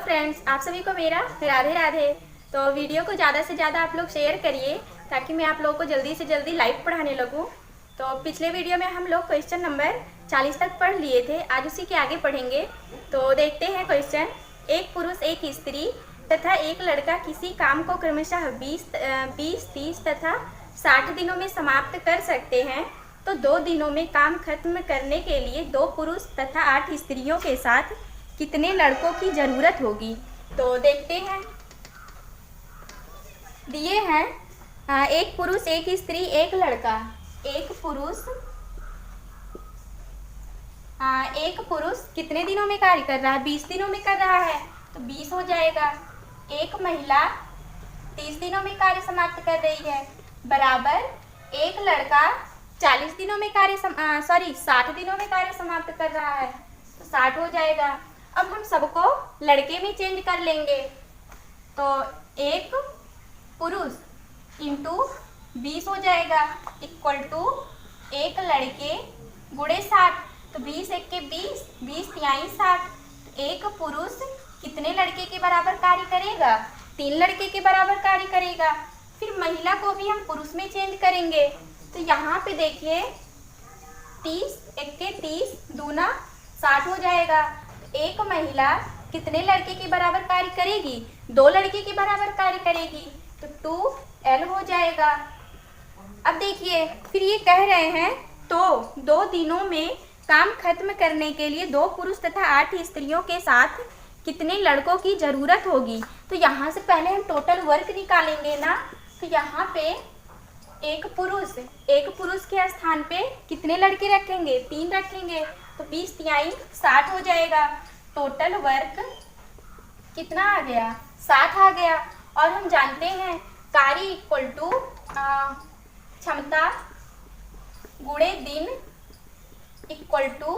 Friends, आप सभी को मेरा राधे राधे। तो वीडियो को ज़्यादा से ज़्यादा आप लोग शेयर करिए ताकि मैं आप लोगों को जल्दी से जल्दी लाइव पढ़ाने लगूं। तो पिछले वीडियो में हम लोग क्वेश्चन नंबर 40 तक पढ़ लिए थे, आज उसी के आगे पढ़ेंगे। तो देखते हैं क्वेश्चन। एक पुरुष, एक स्त्री तथा एक लड़का किसी काम को क्रमशः 20, 30 तथा 60 दिनों में समाप्त कर सकते हैं, तो 2 दिनों में काम खत्म करने के लिए 2 पुरुष तथा 8 स्त्रियों के साथ कितने लड़कों की जरूरत होगी। तो देखते हैं, दिए हैं एक पुरुष, एक स्त्री, एक लड़का। एक पुरुष कितने दिनों में कार्य कर रहा है? 20 दिनों में कर रहा है, तो 20 हो जाएगा। एक महिला 30 दिनों में कार्य समाप्त कर रही है, बराबर एक लड़का 40 दिनों में 60 दिनों में कार्य समाप्त कर रहा है, तो 60 हो जाएगा। अब हम सबको लड़के में चेंज कर लेंगे, तो एक पुरुष इंटू 20 हो जाएगा इक्वल टू एक लड़के गुणे 60, तो 20 एक के 20, 20 तिहाई 60। एक पुरुष कितने लड़के के बराबर कार्य करेगा? 3 लड़के के बराबर कार्य करेगा। फिर महिला को भी हम पुरुष में चेंज करेंगे, तो यहाँ पे देखिए 30 एक के 30 दूना 60 हो जाएगा। एक महिला कितने लड़के के बराबर कार्य करेगी? 2 लड़के के बराबर कार्य करेगी, तो 2L हो जाएगा। अब देखिए, फिर ये कह रहे हैं तो 2 दिनों में काम खत्म करने के लिए 2 पुरुष तथा 8 स्त्रियों के साथ कितने लड़कों की जरूरत होगी। तो यहाँ से पहले हम टोटल वर्क निकालेंगे ना, तो यहाँ पे एक पुरुष के स्थान पे कितने लड़के रखेंगे? 3 रखेंगे, तो 20 तिहाई 60 हो जाएगा। टोटल वर्क कितना आ गया? 60 आ गया। और हम जानते हैं कार्य इक्वल टू क्षमता गुणे दिन इक्वल टू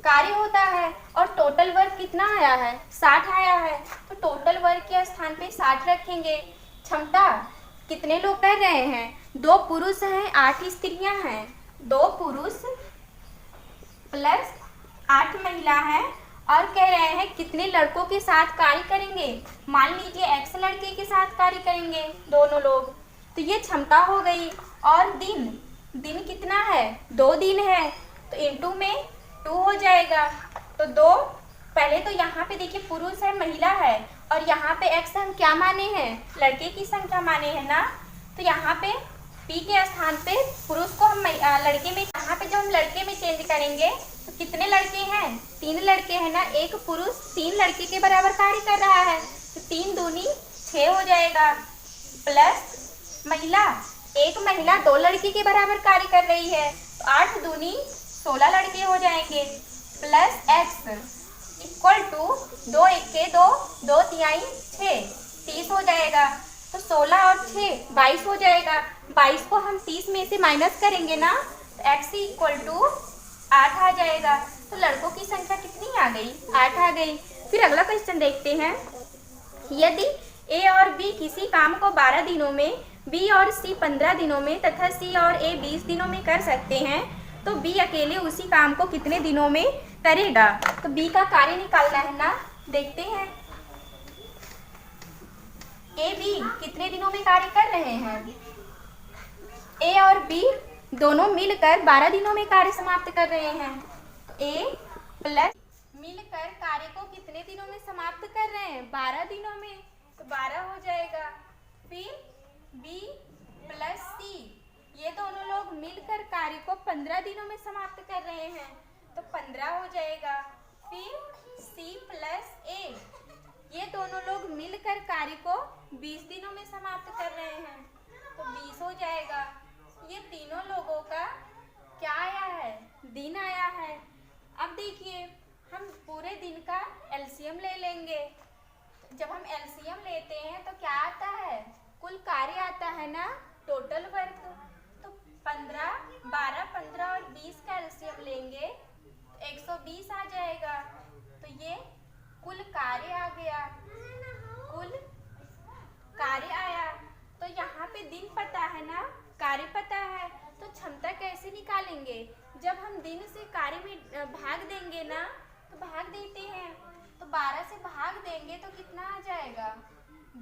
कार्य होता है। और टोटल वर्क कितना आया है? 60 आया है, तो टोटल वर्क के स्थान पे 60 रखेंगे। क्षमता कितने लोग कर रहे हैं? 2 पुरुष हैं, 8 स्त्रियां हैं। 2 पुरुष प्लस 8 महिला है, और कह रहे हैं कितने लड़कों के साथ कार्य करेंगे। मान लीजिए X लड़के के साथ कार्य करेंगे दोनों लोग, तो ये क्षमता हो गई। और दिन कितना है? 2 दिन है, तो इंटू में 2 हो जाएगा। तो 2 पहले तो यहाँ पे देखिए पुरुष है, महिला है, और यहाँ पे X हम क्या माने हैं? लड़के की संख्या माने हैं ना, तो यहाँ पे P के स्थान पे पुरुष को हम लड़के में, यहाँ पे जब हम लड़के में चेंज करेंगे तो कितने लड़के हैं? 3 लड़के हैं ना। एक पुरुष 3 लड़के के बराबर कार्य कर रहा है, तो 3 दूनी 6 हो जाएगा। प्लस महिला, एक महिला 2 लड़के के बराबर कार्य कर रही है, तो 8 दूनी 16 लड़के हो जाएंगे। प्लस X इक्वल टू 2 एक के 2, 2 तिहाई 6, 30 हो जाएगा। तो 16 और 6 22 हो जाएगा। 22 को हम 30 में से माइनस करेंगे ना, तो X इक्वल टू 8 आ जाएगा। तो लड़कों की संख्या कितनी आ गई? 8 आ गई। फिर अगला क्वेश्चन देखते हैं। यदि A और B किसी काम को 12 दिनों में, B और C 15 दिनों में तथा C और A 20 दिनों में कर सकते हैं, तो B अकेले उसी काम को कितने दिनों में करेगा। तो B का कार्य निकालना है ना, देखते हैं। A, B कितने दिनों में कार्य कर रहे हैं? A और B दोनों मिलकर 12 दिनों में कार्य समाप्त कर रहे हैं। A प्लस मिलकर कार्य को कितने दिनों में समाप्त कर रहे हैं? 12 दिनों में, तो 12 हो जाएगा। फिर B प्लस C, ये दोनों लोग मिलकर कार्य को 15 दिनों में समाप्त कर रहे हैं, तो 15 हो जाएगा। फिर C प्लस A, ये दोनों लोग मिलकर कार्य को 20 दिनों में समाप्त कर रहे हैं, तो 20 हो जाएगा। ये तीनों लोगों का क्या आया है? दिन आया है। अब देखिए, हम पूरे दिन का एलसीएम ले लेंगे। जब हम एलसीएम लेते हैं तो क्या आता है? कुल कार्य आता है ना, टोटल वर्क। तो 15, 12, 15 और 20 का एलसीएम लेंगे तो 120 आ जाएगा। तो ये कुल कार्य आ गया, कुल कार्य आया। तो यहाँ पे दिन पता है ना, कार्य पता है, तो क्षमता कैसे निकालेंगे? जब हम दिन से कार्य में भाग देंगे ना, तो भाग देते हैं, तो तो 12 से भाग देंगे तो कितना आ जाएगा?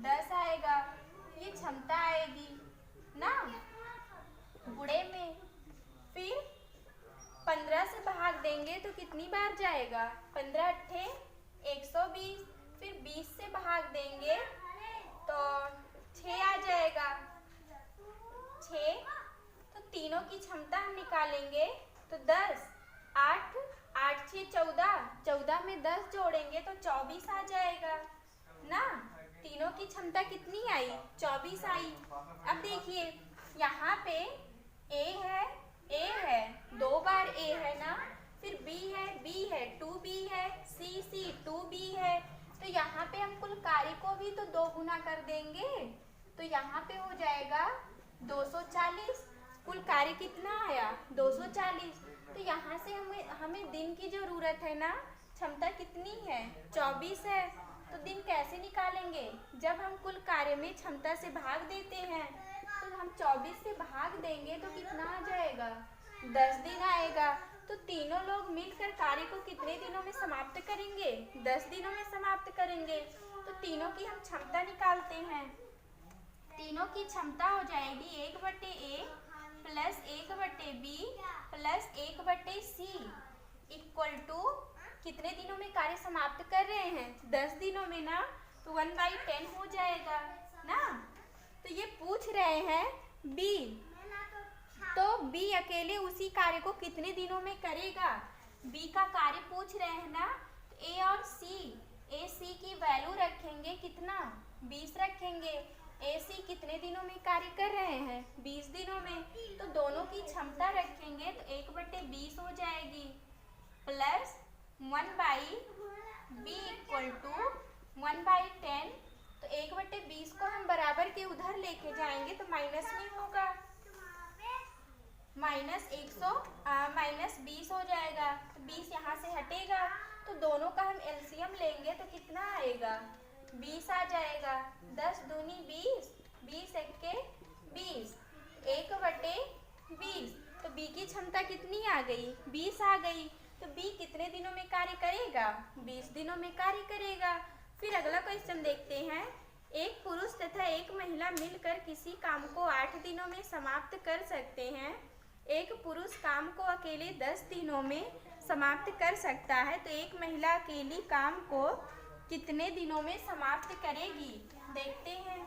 10 आएगा। ये क्षमता आएगी ना गुणे में। फिर 15 से भाग देंगे तो कितनी बार जाएगा? 15 अट्ठे 120। फिर 20 से भाग देंगे तो 6 आ जाएगा। 6 तो तीनों की क्षमता हम निकालेंगे तो 10 8 8 6 14, 14 में 10 जोड़ेंगे तो 24 आ जाएगा ना। तीनों की क्षमता कितनी आई? 24 आई। अब देखिए यहाँ पे ए है 2 बार ए है ना, फिर बी है 2b है, सी 2b है। तो यहाँ पे हम कुल कार्य को भी तो 2 गुना कर देंगे तो यहाँ पे हो जाएगा 240। कुल कार्य कितना आया? 240। तो यहाँ से हमें दिन की जरूरत है ना, क्षमता कितनी है? 24 है। तो दिन कैसे निकालेंगे? जब हम कुल कार्य में क्षमता से भाग देते हैं तो हम 24 से भाग देंगे तो कितना आ जाएगा? 10 दिन आएगा। तो तीनों लोग मिलकर कार्य को कितने दिनों में समाप्त करेंगे? 10 दिनों में समाप्त करेंगे। तो तीनों की हम क्षमता निकालते हैं। तीनों की क्षमता हो जाएगी 1/A plus 1/B plus 1/C equal to कितने दिनों में कार्य समाप्त कर रहे हैं? 10 दिनों में ना, तो 1/10 हो जाएगा ना। तो ये पूछ रहे हैं B, तो B अकेले उसी कार्य को कितने दिनों में करेगा? B का कार्य पूछ रहे हैं ना। तो A और C की वैल्यू रखेंगे कितना? 20 रखेंगे। AC कितने दिनों में कार्य कर रहे हैं? 20 दिनों में। तो दोनों की क्षमता रखेंगे तो 1/20 हो जाएगी प्लस 1/B इक्वल टू 1/10। तो 1/20 को हम बराबर के उधर लेके जाएंगे तो माइनस में होगा, -20 हो जाएगा। तो 20 यहाँ से हटेगा तो दोनों का हम एलसीएम लेंगे तो कितना आएगा? 20 आ जाएगा। 10 दूनी 20, 20 एक्के 20, 1/20। तो B की क्षमता कितनी आ गई? 20 आ गई। तो B कितने दिनों में कार्य करेगा? 20 दिनों में कार्य करेगा। फिर अगला क्वेश्चन देखते हैं। एक पुरुष तथा एक महिला मिलकर किसी काम को 8 दिनों में समाप्त कर सकते हैं। एक पुरुष काम को अकेले 10 दिनों में समाप्त कर सकता है, तो एक महिला अकेली काम को कितने दिनों में समाप्त करेगी? देखते हैं।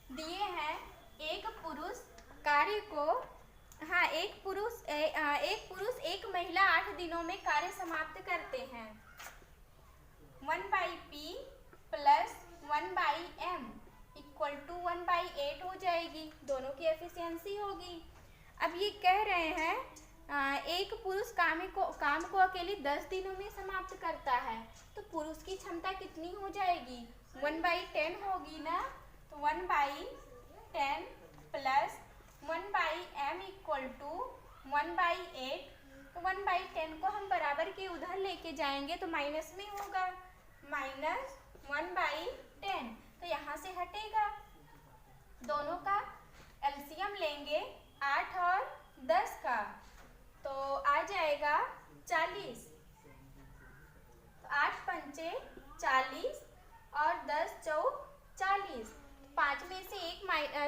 दिए हैं एक पुरुष कार्य को, एक पुरुष एक महिला 8 दिनों में कार्य समाप्त करते हैं। 1/P plus 1/M equal to 1/8 हो जाएगी। दोनों की एफिशिएंसी होगी। अब ये कह रहे हैं एक पुरुष काम को अकेले 10 दिनों में समाप्त करता है, तो पुरुष की क्षमता कितनी हो जाएगी? 1/10 होगी ना। तो 1/10 प्लस 1/M इक्वल टू 1/8। तो 1/10 को हम बराबर के उधर लेके जाएंगे तो माइनस में होगा, -1/10। तो यहाँ से हटेगा। दोनों का एलसीएम लेंगे 8 और 10 का, तो आ जाएगा 40। तो 8 पंचे 40 और 10 चौक 40। 5 में से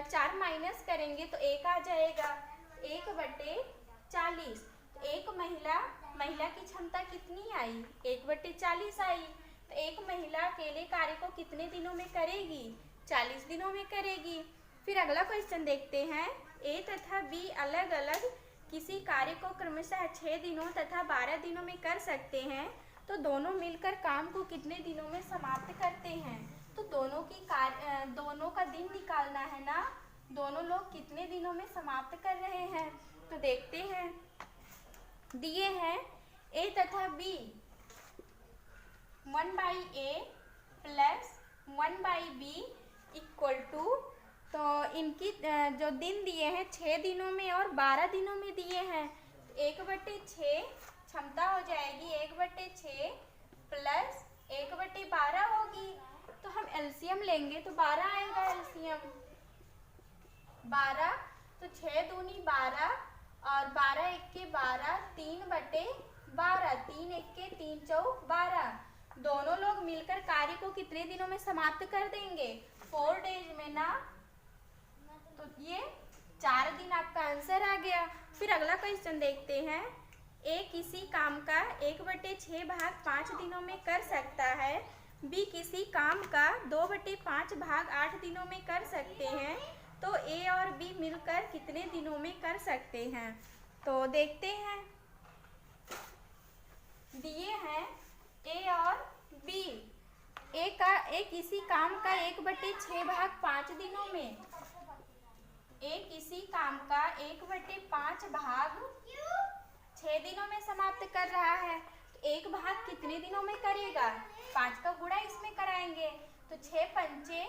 4 माइनस करेंगे तो 1 आ जाएगा, 1/40। तो एक महिला की क्षमता कितनी आई? 1/40 आई। तो एक महिला अकेले कार्य को कितने दिनों में करेगी? 40 दिनों में करेगी। फिर अगला क्वेश्चन देखते हैं। A तथा B अलग अलग किसी कार्य को क्रमशः 6 दिनों तथा 12 दिनों में कर सकते हैं, तो दोनों मिलकर काम को कितने दिनों में समाप्त करते हैं? तो दोनों का दिन निकालना है ना। दोनों लोग कितने दिनों में समाप्त कर रहे हैं तो देखते हैं। दिए हैं A तथा B 1/A plus 1/B equal to, तो इनकी जो दिन दिए हैं 6 दिनों में और 12 दिनों में दिए हैं। 1/6 क्षमता हो जाएगी, 1/6 प्लस 1/12 होगी। तो हम एलसीएम लेंगे तो 12 आएगा एलसीएम। 12 तो 6 दूनी 12 और 12 एक के 12, 3/12, 3 एक के 3 चौक 12। दोनों लोग मिलकर कार्य को कितने दिनों में समाप्त कर देंगे? 4 डेज में ना। तो ये 4 दिन आपका आंसर आ गया। फिर अगला क्वेश्चन देखते हैं। ए किसी काम का 1/6 भाग 5 दिनों में कर सकता है। बी किसी काम का 2/5 भाग 8 दिनों में कर सकते हैं। तो ए और बी मिलकर कितने दिनों में कर सकते हैं? तो देखते हैं। दिए हैं ए और बी। ए किसी काम का 1/6 भाग 5 दिनों में, ए किसी काम का 1/5 भाग 6 दिनों में समाप्त कर रहा है। तो 1 भाग कितने दिनों में करेगा? 5 का गुणा इसमें कराएंगे तो 6 पंचे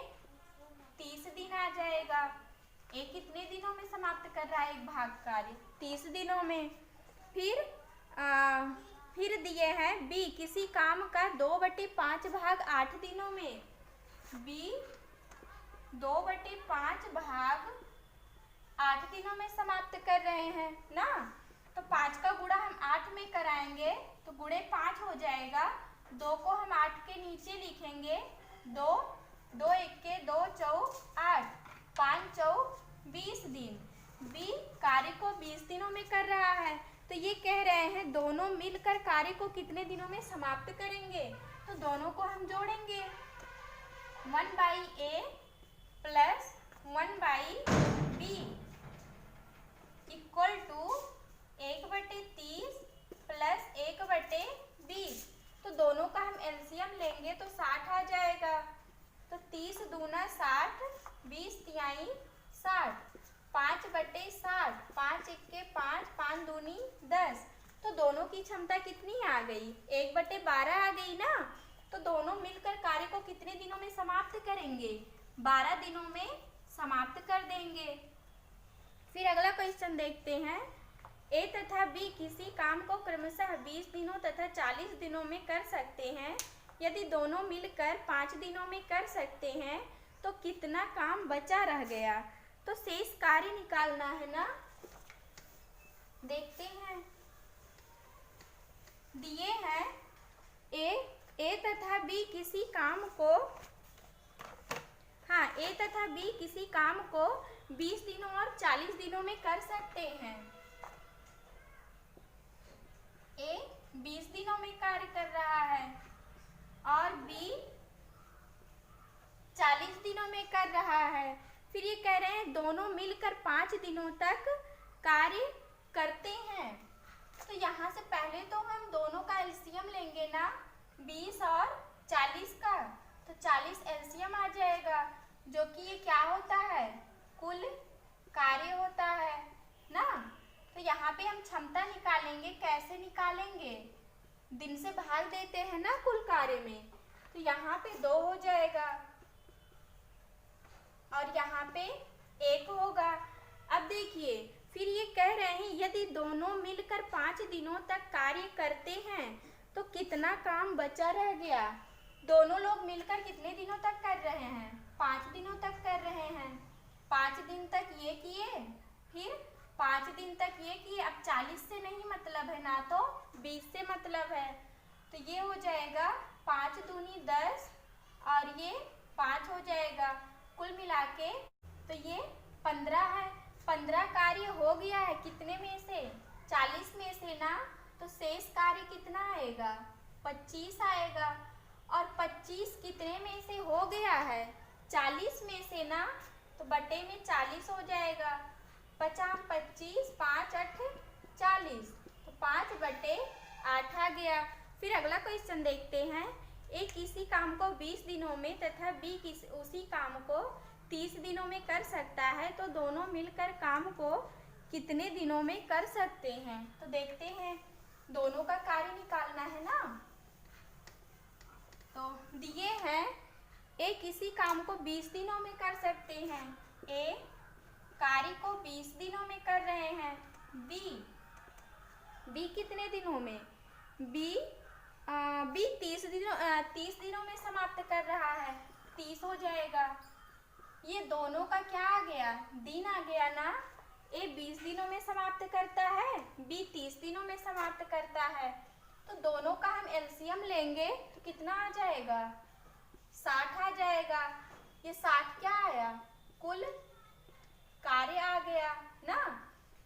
30 दिन आ जाएगा। ए कितने दिनों में समाप्त कर रहा है 1 भाग कार्य? 30 दिनों में। फिर दिए हैं बी किसी काम का 2/5 भाग 8 दिनों में। बी 2/5 भाग 8 दिनों में समाप्त कर रहे हैं ना। तो 5 का गुणा हम 8 में कराएंगे तो गुणे 5 हो जाएगा। 2 को हम 8 के नीचे लिखेंगे। 2 एक के 2 चौक 8, 5 चौक 20 दिन। बी कार्य को 20 दिनों में कर रहा है। तो ये कह रहे हैं दोनों मिलकर कार्य को कितने दिनों में समाप्त करेंगे? तो दोनों को हम जोड़ेंगे। 1/a plus 1/b equal to 1/30 plus 1/20। तो दोनों का हम एलसीएम लेंगे तो 60 आ जाएगा। तो 30 दूना 60, 20 तिहाई 60, 5/60, 5 एक के 5, 5 दूनी 10। तो दोनों की क्षमता कितनी आ गई? 1/12 आ गई ना। तो दोनों मिलकर कार्य को कितने दिनों में समाप्त करेंगे? 12 दिनों में समाप्त कर देंगे। फिर अगला क्वेश्चन देखते हैं। ए तथा बी किसी काम को क्रमशः 20 दिनों तथा 40 दिनों में कर सकते हैं। यदि दोनों मिलकर 5 दिनों में कर सकते हैं तो कितना काम बचा रह गया? तो शेष कार्य निकालना है ना। देखते हैं। दिए हैं ए तथा बी किसी काम को ए तथा बी किसी काम को 20 दिनों और 40 दिनों में कर सकते हैं। ए 20 दिनों में कार्य कर रहा है और बी 40 दिनों में कर रहा है। फिर ये कह रहे हैं दोनों मिलकर 5 दिनों तक कार्य करते हैं। तो यहाँ से पहले तो हम दोनों का एलसीएम लेंगे ना, 20 और 40 का। तो 40 एलसीएम आ जाएगा, जो कि ये क्या होता है? कुल कार्य होता है ना। तो यहाँ पे हम क्षमता निकालेंगे। कैसे निकालेंगे? दिन से भाग देते हैं ना कुल कार्य में। तो यहाँ पे 2 हो जाएगा और यहाँ पे 1 होगा। अब देखिए, फिर ये कह रहे हैं यदि दोनों मिलकर 5 दिनों तक कार्य करते हैं तो कितना काम बचा रह गया? दोनों लोग मिलकर कितने दिनों तक कर रहे हैं? 5 दिनों तक कर रहे हैं। 5 दिन तक ये किए, फिर 5 दिन तक ये किए। अब 40 से नहीं मतलब है ना, तो 20 से मतलब है। तो ये हो जाएगा 5 दूनी 10 और ये 5 हो जाएगा। कुल मिला के तो ये 15 है। 15 कार्य हो गया है कितने में से? 40 में से ना। तो शेष कार्य कितना आएगा? 25 आएगा। और 25 कितने में से हो गया है? 40 में से ना। तो बटे में 40 हो जाएगा। 50 25, 5 8 40। तो 5/8 आ गया। फिर अगला क्वेश्चन देखते हैं। ए किसी काम को 20 दिनों में तथा बी उसी काम को 30 दिनों में कर सकता है। तो दोनों मिलकर काम को कितने दिनों में कर सकते हैं? तो देखते हैं। दोनों का कार्य निकालना है ना। तो दिए हैं ए किसी काम को 20 दिनों में कर सकते हैं। ए कार्य को 20 दिनों में कर रहे हैं। बी कितने दिनों में? बी 30 दिनों में समाप्त कर रहा है। 30 हो जाएगा। ये दोनों का क्या आ गया? दिन आ गया ना। ए 20 दिनों में समाप्त करता है, बी 30 दिनों में समाप्त करता है। तो दोनों का हम एलसीएम लेंगे तो कितना आ जाएगा? 60 आ जाएगा। ये 60 क्या आया? कुल कार्य आ गया ना।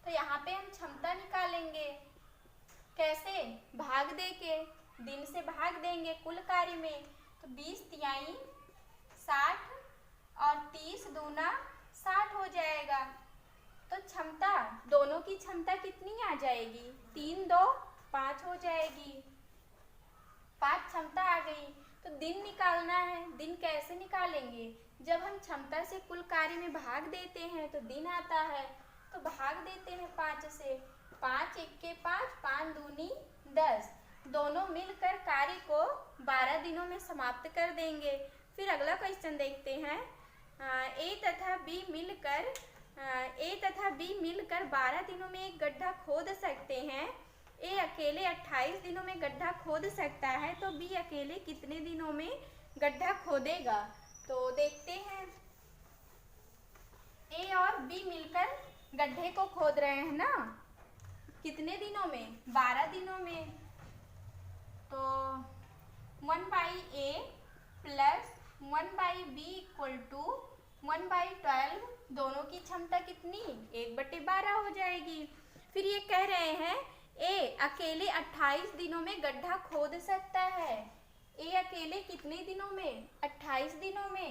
तो यहाँ पे हम क्षमता निकालेंगे। कैसे? भाग दे के, दिन से भाग देंगे कुल कार्य में। तो 20 तिहाई 60 और 30 दूना 60 हो जाएगा। तो क्षमता, दोनों की क्षमता कितनी आ जाएगी? 3 2 5 हो जाएगी। 5 क्षमता आ गई। तो दिन निकालना है। दिन कैसे निकालेंगे? जब हम क्षमता से कुल कार्य में भाग देते हैं तो दिन आता है। तो भाग देते हैं 5 से। 5 1 के 5, 5 दूनी 10। दोनों मिलकर कार्य को 12 दिनों में समाप्त कर देंगे। फिर अगला क्वेश्चन देखते हैं। ए तथा बी मिलकर 12 दिनों में एक गड्ढा खोद सकते हैं। ए अकेले 28 दिनों में गड्ढा खोद सकता है, तो बी अकेले कितने दिनों में गड्ढा खोदेगा? तो देखते हैं। ए और बी मिलकर गड्ढे को खोद रहे हैं ना। कितने दिनों में? 12 दिनों में। तो 1/a plus 1/b equal to 1/12। दोनों की क्षमता कितनी? 1/12 हो जाएगी। फिर ये कह रहे हैं ए अकेले 28 दिनों में गड्ढा खोद सकता है। ए अकेले कितने दिनों में? 28 दिनों में।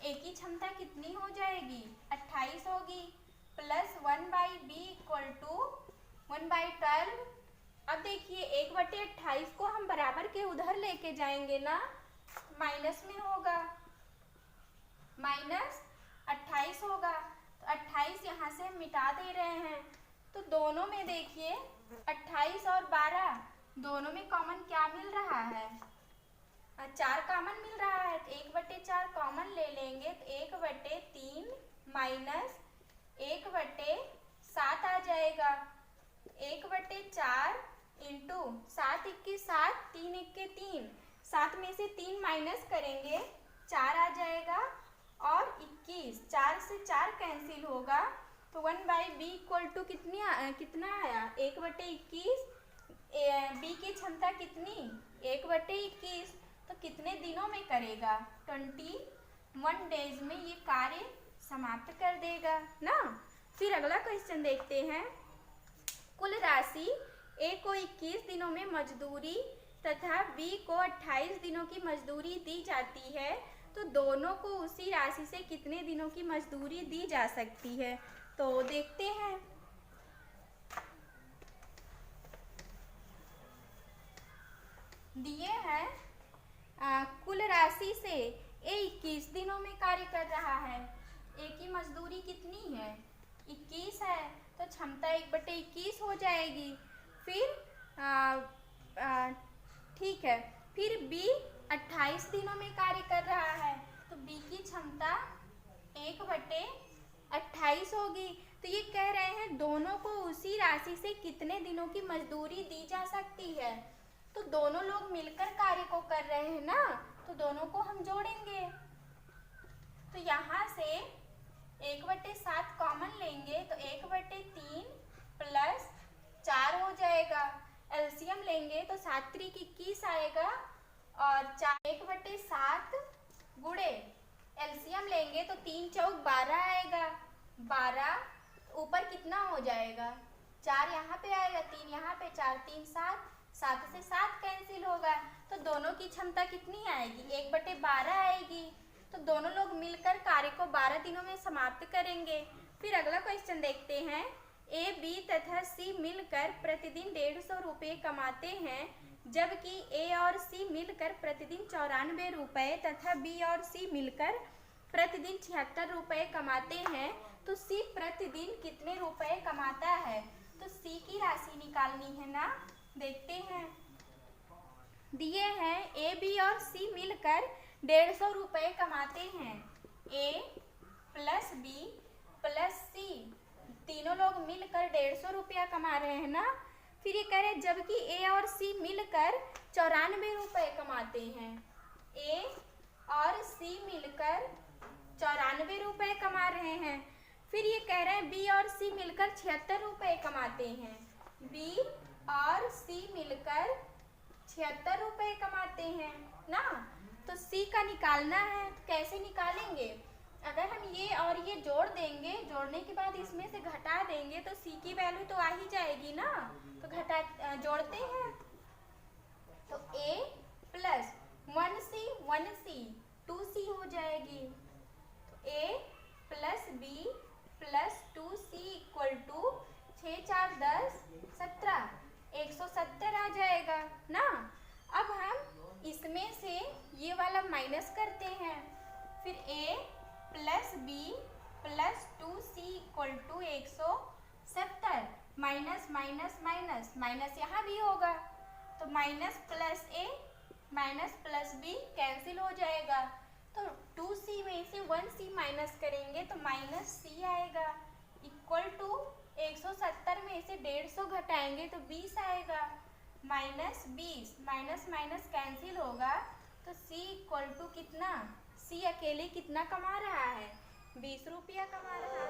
ए की क्षमता कितनी हो जाएगी? 28 होगी। Plus 1/b equal to 1/12। अब देखिए 1/28 को हम बराबर के उधर लेके जाएंगे ना, माइनस में होगा, माइनस 28 होगा। तो 28 यहाँ से हम मिटा दे रहे हैं। तो दोनों में देखिए 28 और 12 दोनों में कॉमन क्या मिल रहा है? 4 कॉमन मिल रहा है। तो 1/4 कॉमन ले लेंगे तो 1/3 माइनस 1/7 आ जाएगा। 1/4 इंटू 7 1 के 7, 3 1 के 3। 7 में से 3 माइनस करेंगे 4 आ जाएगा। और 21, 4 से 4 कैंसिल होगा। तो 1/b इक्वल टू कितना आया? 1/21। बी की क्षमता कितनी? 1/21। तो कितने दिनों में करेगा? 21 डेज में ये कार्य समाप्त कर देगा ना। फिर अगला क्वेश्चन देखते हैं। कुल राशि ए को 21 दिनों में मजदूरी तथा बी को 28 दिनों की मजदूरी दी जाती है, तो दोनों को उसी राशि से कितने दिनों की मजदूरी दी जा सकती है? तो देखते हैं। दिए हैं कुल राशि से ए 21 दिनों में कार्य कर रहा है। ए की मजदूरी कितनी है? 21 है। तो क्षमता 1/21 हो जाएगी। फिर ठीक है। फिर बी 28 दिनों में कार्य कर रहा है, तो बी की क्षमता 1/28 होगी। तो ये कह रहे हैं दोनों को उसी राशि से कितने दिनों की मजदूरी दी जा सकती है। तो दोनों लोग मिलकर कार्य को कर रहे हैं ना, तो दोनों को हम जोड़ेंगे। तो यहाँ से 1/7 कॉमन लेंगे तो 1/3 प्लस 4 हो जाएगा। एलसीएम लेंगे तो 7 3 21 आएगा और 1/7 गुणे एलसीएम लेंगे तो 3 चौक 12 आएगा। 12 ऊपर कितना हो जाएगा? 4 यहाँ पे आएगा, 3 यहाँ पे, 4 3 7, 7 से 7 कैंसिल होगा। तो दोनों की क्षमता कितनी आएगी? 1/12 आएगी। तो दोनों लोग मिलकर कार्य को 12 दिनों में समाप्त करेंगे। फिर अगला क्वेश्चन देखते हैं। ए बी तथा सी मिलकर प्रतिदिन 150 रुपये कमाते हैं, जबकि ए और सी मिलकर प्रतिदिन 94 रुपये तथा बी और सी मिलकर प्रतिदिन 76 रुपये कमाते हैं, तो सी प्रतिदिन कितने रुपए कमाता है? तो सी की राशि निकालनी है ना। देखते हैं। दिए हैं ए बी और सी मिलकर 150 रुपये कमाते हैं। ए प्लस बी प्लस सी, तीनों लोग मिलकर 150 रुपया कमा रहे हैं ना। फिर ये कह रहे हैं जबकि ए और सी मिलकर 94 रुपये कमाते हैं। ए और सी मिलकर 94 रुपये कमा रहे हैं। फिर ये कह रहे हैं बी और सी मिलकर 76 रुपये कमाते हैं। बी और सी मिलकर 76 रुपये कमाते हैं ना। तो सी का निकालना है, तो कैसे निकालेंगे? अगर हम ये और ये जोड़ देंगे, जोड़ने के बाद इसमें से घटा देंगे तो सी की वैल्यू तो आ ही जाएगी ना। तो जोड़ते हैं तो a प्लस 1c 2c हो जाएगी। तो a plus b plus 2c equal to 6 4 10 17 170 आ जाएगा ना। अब हम इसमें से ये वाला माइनस करते हैं, फिर a plus b plus 2c equal to 170, minus minus minus minus यहाँ भी होगा, तो minus plus a minus plus b cancel हो जाएगा। तो 2c में से 1c माइनस करेंगे तो माइनस c आएगा, इक्वल टू 170 में से 150 घटाएंगे तो 20 आएगा, माइनस 20 माइनस माइनस कैंसिल होगा। तो c इक्वल टू कितना, c अकेले कितना कमा रहा है? 20 रुपया कमा रहा है।